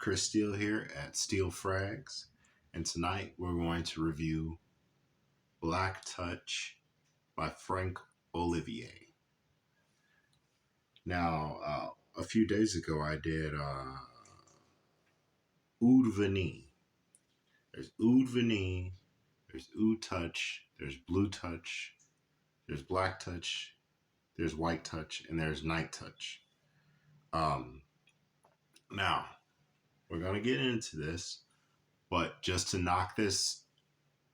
Chris Steele here at Steel Frags, and tonight we're going to review Black Touch by Frank Olivier. Now, a few days ago I did Oud Vanille. There's Oud Vanille, there's Oud Touch, there's Blue Touch, there's Black Touch, there's White Touch, and there's Night Touch. Now, we're going to get into this, but just to knock this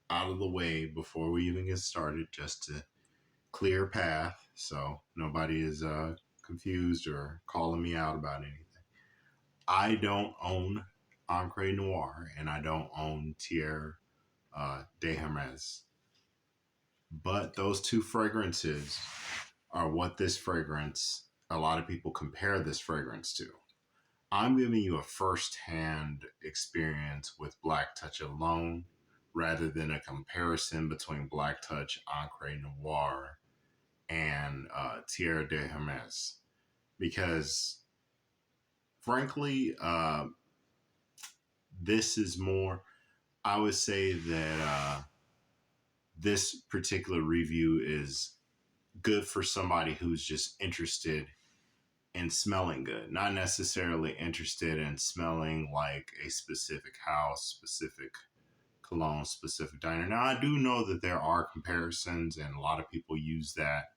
out of the way before we even get started, just to clear path so nobody is confused or calling me out about anything. I don't own Ancre Noir and I don't own Thierry de Hermes. But those two fragrances are what this fragrance, a lot of people compare this fragrance to. I'm giving you a first-hand experience with Black Touch alone rather than a comparison between Black Touch, Ancre Noir, and Thierry de Hermes. Because, frankly, this is more, I would say that this particular review is good for somebody who's just interested in smelling good, not necessarily interested in smelling like a specific house, specific cologne, specific diner. Now, I do know that there are comparisons and a lot of people use that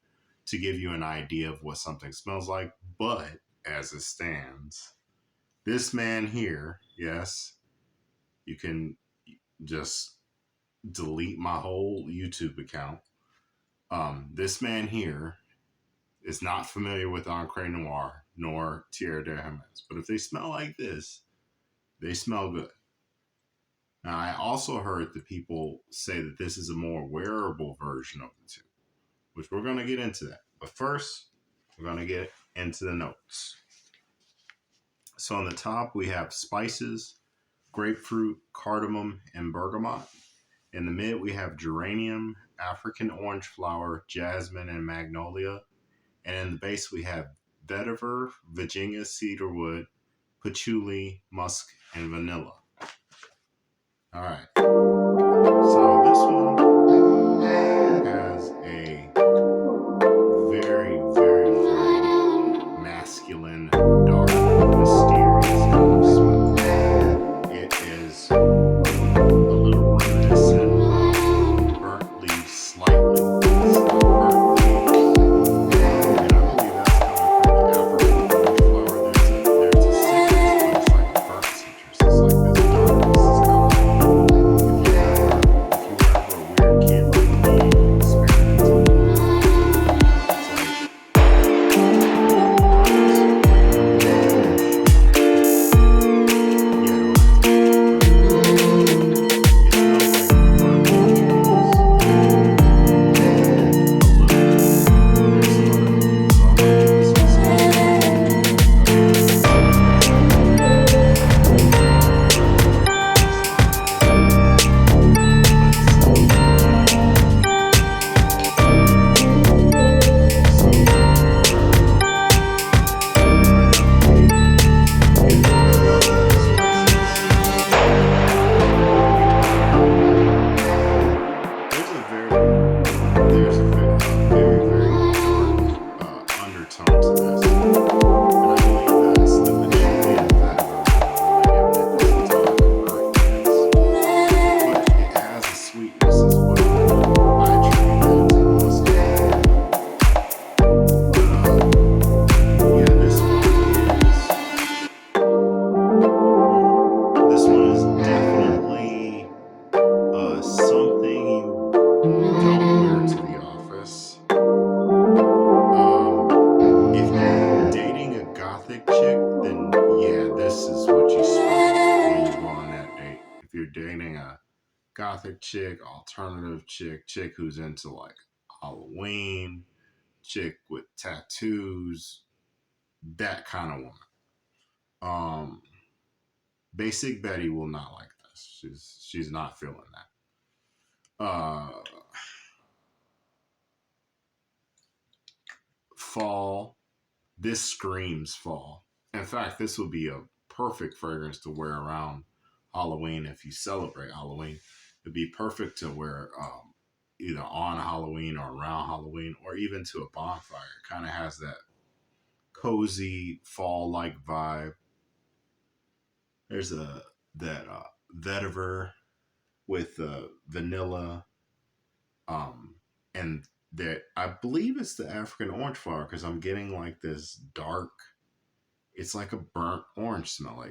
to give you an idea of what something smells like. But as it stands, this man here, yes, you can just delete my whole YouTube account. This man here is not familiar with Ancre Noir nor Thierry de Hermes. But if they smell like this, they smell good. Now, I also heard that people say that this is a more wearable version of the two, which we're going to get into that. But first, we're going to get into the notes. So on the top, we have spices, grapefruit, cardamom, and bergamot. In the mid, we have geranium, African orange flower, jasmine, and magnolia. And in the base, we have vetiver, Virginia cedarwood, patchouli, musk, and vanilla. All right. So this one has a very, very, very masculine, dark, mysterious kind of smell. It is a little reminiscent of burnt leaves, slightly. Gothic chick, alternative chick who's into like Halloween, chick with tattoos, that kind of woman. Basic Betty will not like this. She's not feeling that. Fall. This screams fall. In fact, this would be a perfect fragrance to wear around Halloween if you celebrate Halloween. It'd be perfect to wear either on Halloween or around Halloween, or even to a bonfire. It kind of has that cozy fall-like vibe. There's that vetiver with vanilla, and that I believe it's the African orange flower, because I'm getting like this dark. It's like a burnt orange smell,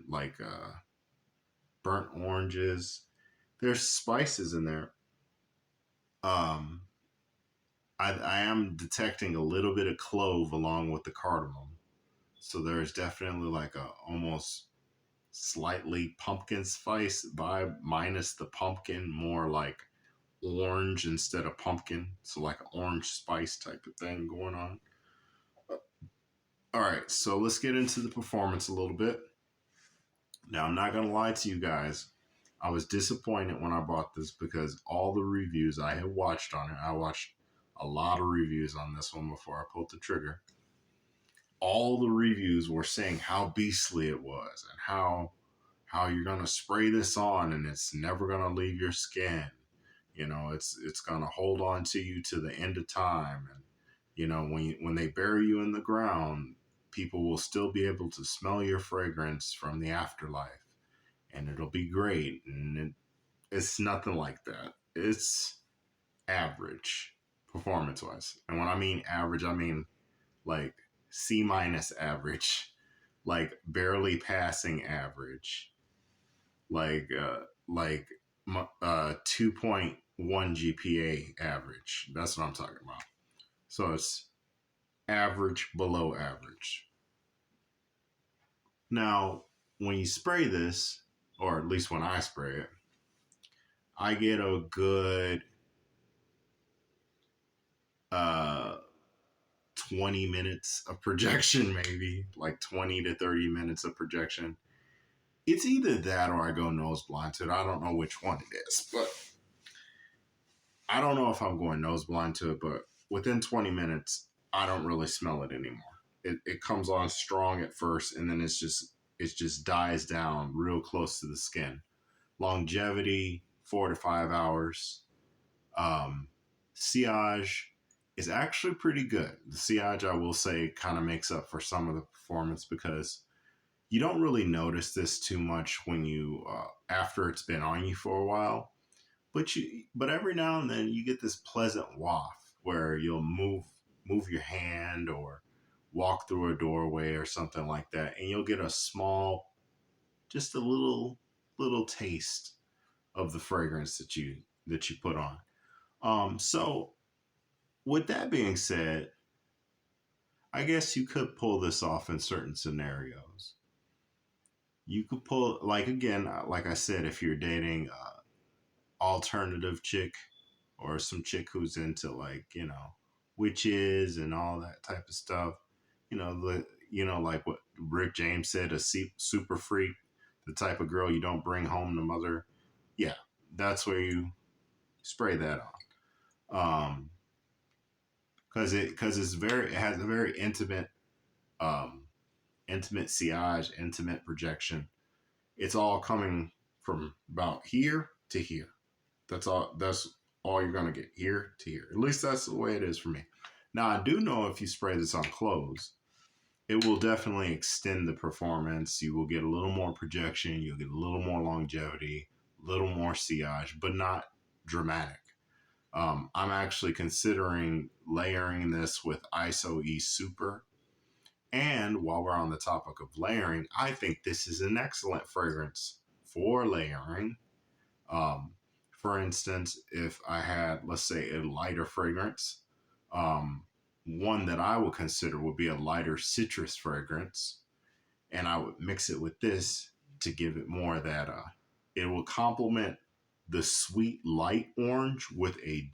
like burnt oranges. There's spices in there. Um, I am detecting a little bit of clove along with the cardamom, so there's definitely like a almost slightly pumpkin spice vibe, minus the pumpkin, more like orange instead of pumpkin. So like an orange spice type of thing going on. All right, so let's get into the performance a little bit. Now, I'm not going to lie to you guys. I was disappointed when I bought this because all the reviews I had watched on it, I watched a lot of reviews on this one before I pulled the trigger. All the reviews were saying how beastly it was and how you're going to spray this on and it's never going to leave your skin. You know, it's going to hold on to you to the end of time. And, you know, when they bury you in the ground, people will still be able to smell your fragrance from the afterlife. And it'll be great. And it's nothing like that. It's average performance wise. And when I mean average, I mean like C minus average, like barely passing average, like 2.1 GPA average. That's what I'm talking about. So it's average below average. Now, when you spray this, or at least when I spray it, I get a good uh 20 minutes of projection, maybe like 20 to 30 minutes of projection. It's either that or I go nose blind to it. I don't know which one it is, but I don't know if I'm going nose blind to it, but within 20 minutes, I don't really smell it anymore. It comes on strong at first, and then it just dies down real close to the skin. Longevity, 4 to 5 hours. Sillage is actually pretty good. The sillage, I will say, kind of makes up for some of the performance because you don't really notice this too much when you after it's been on you for a while. But every now and then you get this pleasant waft where you'll move your hand or walk through a doorway or something like that, and you'll get a small, just a little taste of the fragrance that you put on. So with that being said, I guess you could pull this off in certain scenarios. You could pull, like, again, like I said, if you're dating alternative chick or some chick who's into, like, you know, witches and all that type of stuff, like what Rick James said, a super freak, the type of girl you don't bring home to mother. Yeah, that's where you spray that on. It has a very um intimate sillage, intimate projection. It's all coming from about here to here. That's all you're gonna get, here to here. At least that's the way it is for me. Now, I do know if you spray this on clothes, it will definitely extend the performance. You will get a little more projection, you'll get a little more longevity, a little more sillage, but not dramatic. I'm actually considering layering this with ISO E Super. And while we're on the topic of layering, I think this is an excellent fragrance for layering. Um, for instance, if I had, let's say, a lighter fragrance, um, one that I would consider would be a lighter citrus fragrance, and I would mix it with this to give it more of that. It will complement the sweet light orange with a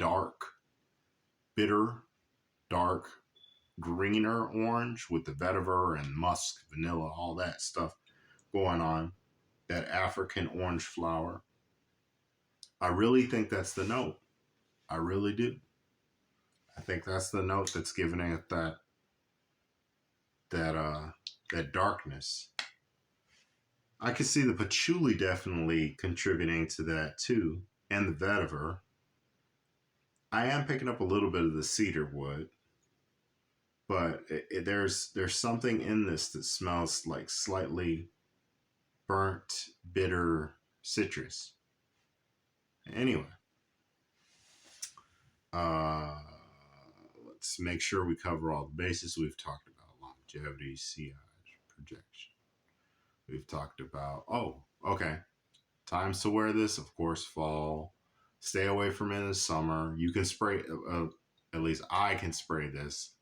bitter, dark, greener orange with the vetiver and musk, vanilla, all that stuff going on. That African orange flower. I really think that's the note. I really do. I think that's the note that's giving it that darkness. I can see the patchouli definitely contributing to that too, and the vetiver. I am picking up a little bit of the cedar wood, but there's something in this that smells like slightly burnt, bitter citrus. Anyway, uh, let's make sure we cover all the bases. We've talked about longevity, sillage, projection. We've talked about, oh, okay, times to wear this, of course, fall. Stay away from it in the summer. You can spray, at least I can spray this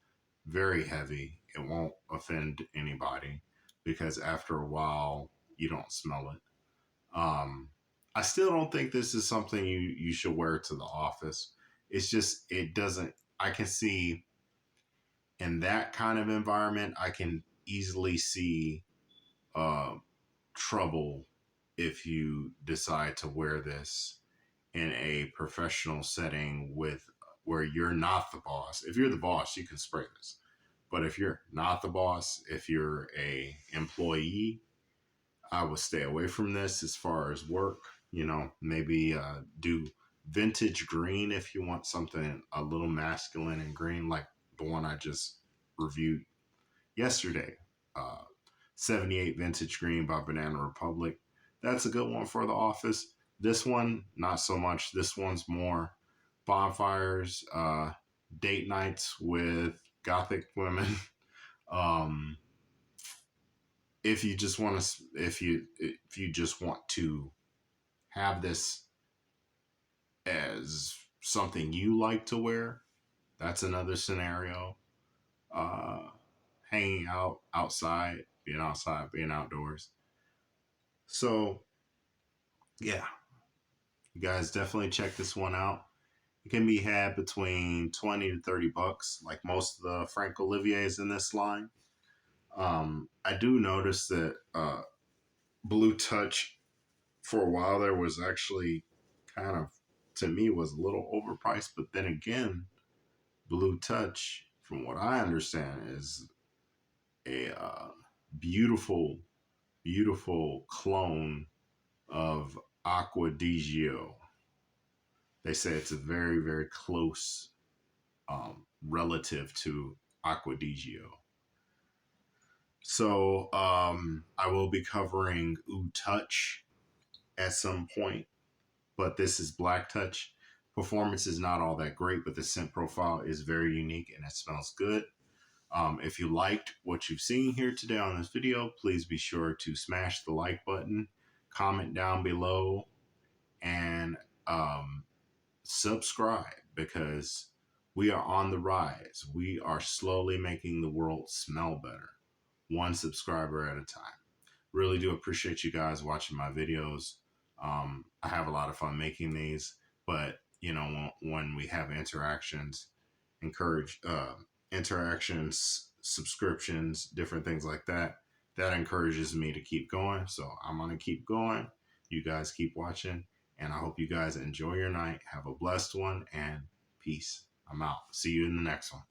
very heavy. It won't offend anybody because after a while, you don't smell it. Um, I still don't think this is something you should wear to the office. It's just, it doesn't, I can see in that kind of environment, I can easily see uh, trouble if you decide to wear this in a professional setting with where you're not the boss. If you're the boss, you can spray this. But if you're not the boss, if you're a employee, I would stay away from this as far as work. You know, maybe do vintage green if you want something a little masculine and green, like the one I just reviewed yesterday. Uh, 78 Vintage Green by Banana Republic. That's a good one for the office. This one, not so much. This one's more bonfires, date nights with gothic women. Um, if you just want to, if you just want to have this as something you like to wear, that's another scenario. Uh, Hanging out outside, being outdoors. So yeah, you guys definitely check this one out. It can be had between 20 to 30 bucks, like most of the Frank Olivier's in this line. I do notice that Blue Touch for a while there was actually kind of, to me, was a little overpriced. But then again, Blue Touch, from what I understand, is a beautiful, beautiful clone of Aqua di Gio. They say it's a very, very close relative to Aqua di Gio. So I will be covering Oud Touch at some point, but this is Black Touch. Performance is not all that great, but the scent profile is very unique and it smells good. If you liked what you've seen here today on this video, please be sure to smash the like button, comment down below, and subscribe because we are on the rise. We are slowly making the world smell better, one subscriber at a time. Really do appreciate you guys watching my videos. I have a lot of fun making these, but you know, when we have interactions, encourage interactions, subscriptions, different things like that, that encourages me to keep going. So I'm going to keep going. You guys keep watching, and I hope you guys enjoy your night. Have a blessed one, and peace. I'm out. See you in the next one.